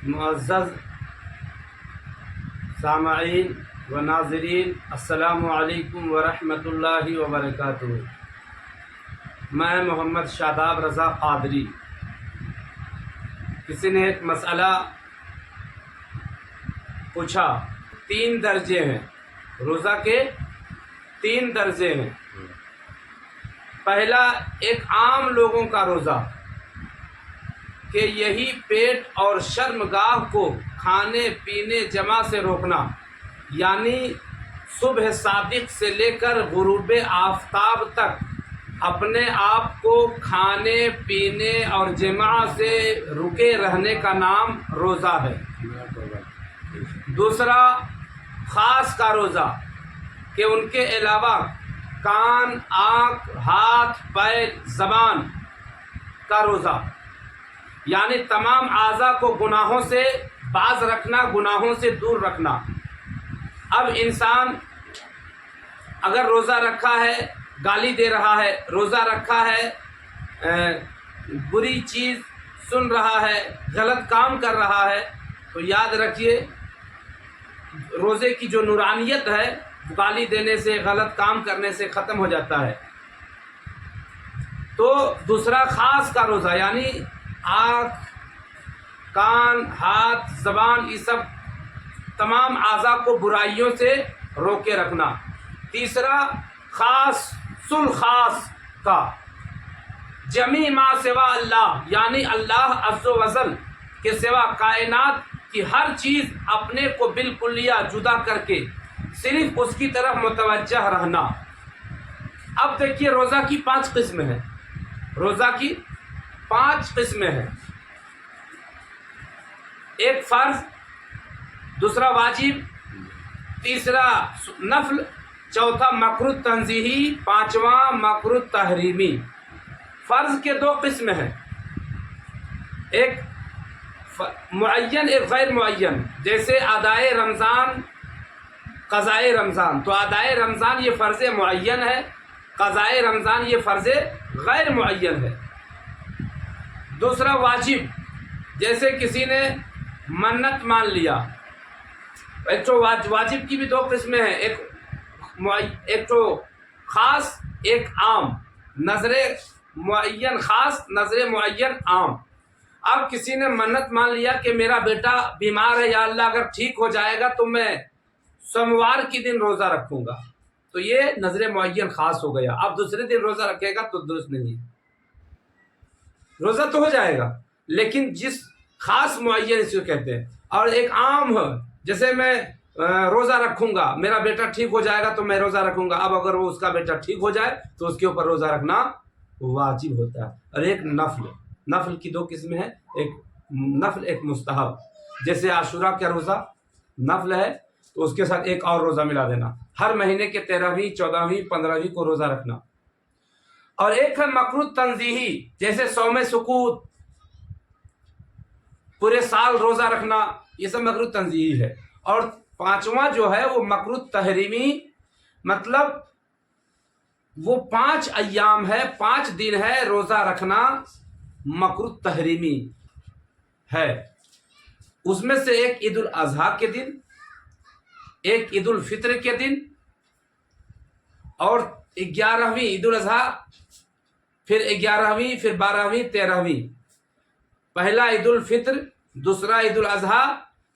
معزز سامعین و ناظرین، السلام علیکم ورحمۃ اللہ وبرکاتہ۔ میں محمد شاداب رضا قادری۔ کسی نے ایک مسئلہ پوچھا، 3 درجے ہیں روزہ کے، 3 درجے ہیں۔ پہلا ایک عام لوگوں کا روزہ کہ یہی پیٹ اور شرمگاہ کو کھانے پینے جمع سے روکنا، یعنی صبح صادق سے لے کر غروب آفتاب تک اپنے آپ کو کھانے پینے اور جمع سے رکے رہنے کا نام روزہ ہے۔ دوسرا خاص کا روزہ کہ ان کے علاوہ کان، آنکھ، ہاتھ، پیر، زبان کا روزہ، یعنی تمام اعضاء کو گناہوں سے باز رکھنا، گناہوں سے دور رکھنا۔ اب انسان اگر روزہ رکھا ہے، گالی دے رہا ہے، روزہ رکھا ہے، بری چیز سن رہا ہے، غلط کام کر رہا ہے، تو یاد رکھیے روزے کی جو نورانیت ہے گالی دینے سے، غلط کام کرنے سے ختم ہو جاتا ہے۔ تو دوسرا خاص کا روزہ، یعنی آنکھ، کان، ہاتھ، زبان، یہ سب تمام اعضاء کو برائیوں سے روکے رکھنا۔ تیسرا خاص الخاص کا، جمیع ما سوا اللہ، یعنی اللہ عز و جل کے سوا کائنات کی ہر چیز اپنے کو بالکلیہ جدا کر کے صرف اس کی طرف متوجہ رہنا۔ اب دیکھیے روزہ کی 5 قسمیں ہیں، روزہ کی 5 قسمیں ہیں۔ ایک فرض، دوسرا واجب، تیسرا نفل، چوتھا مکروہ تنزیہی، پانچواں مکروہ تحریمی۔ فرض کے 2 قسمیں ہیں، ایک معین، ایک غیر معین۔ جیسے ادائے رمضان، قضائے رمضان، تو ادائے رمضان یہ فرض معین ہے، قضائے رمضان یہ فرض غیر معین ہے۔ دوسرا واجب، جیسے کسی نے منت مان لیا۔ ایک تو واجب کی بھی 2 قسمیں ہیں، ایک تو خاص، ایک عام، نظر معین خاص، نظر معین عام۔ اب کسی نے منت مان لیا کہ میرا بیٹا بیمار ہے، یا اللہ اگر ٹھیک ہو جائے گا تو میں سوموار کی دن روزہ رکھوں گا، تو یہ نظر معین خاص ہو گیا۔ اب دوسرے دن روزہ رکھے گا تو درست نہیں ہے، روزہ تو ہو جائے گا لیکن جس خاص معین اس کو کہتے ہیں۔ اور ایک عام ہے، جیسے میں روزہ رکھوں گا، میرا بیٹا ٹھیک ہو جائے گا تو میں روزہ رکھوں گا۔ اب اگر وہ اس کا بیٹا ٹھیک ہو جائے تو اس کے اوپر روزہ رکھنا واجب ہوتا ہے۔ اور ایک نفل، نفل کی 2 قسمیں ہیں، ایک نفل، ایک مستحب۔ جیسے عاشورہ کا روزہ نفل ہے تو اس کے ساتھ ایک اور روزہ ملا دینا، ہر مہینے کے 13ویں، 14ویں، 15ویں کو روزہ رکھنا۔ اور ایک ہے مکروہ تنزیہی، جیسے صوم سکوت، پورے سال روزہ رکھنا، یہ سب مکروہ تنزیہی ہے۔ اور 5واں جو ہے وہ مکروہ تحریمی، مطلب وہ 5 ایام ہے، 5 دن ہے، روزہ رکھنا مکروہ تحریمی ہے۔ اس میں سے ایک عید الاضحیٰ کے دن، ایک عید الفطر کے دن، اور 11ویں عید الاضحیٰ، پھر 11ویں، پھر 12ویں، 13ویں۔ پہلا عید الفطر، دوسرا عید الاضحیٰ،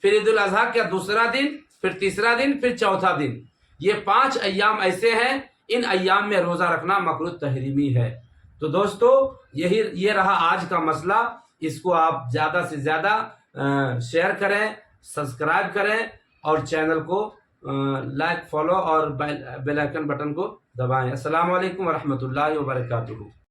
پھر عید الاضحیٰ کا دوسرا دن، پھر تیسرا دن، پھر چوتھا دن۔ یہ 5 ایام ایسے ہیں، ان ایام میں روزہ رکھنا مکروہ تحریمی ہے۔ تو دوستو یہ رہا آج کا مسئلہ۔ اس کو آپ زیادہ سے زیادہ شیئر کریں، سبسکرائب کریں، اور چینل کو لائک، فالو اور بیل آئیکن بٹن کو دبائیں۔ السلام علیکم ورحمۃ اللہ وبرکاتہ۔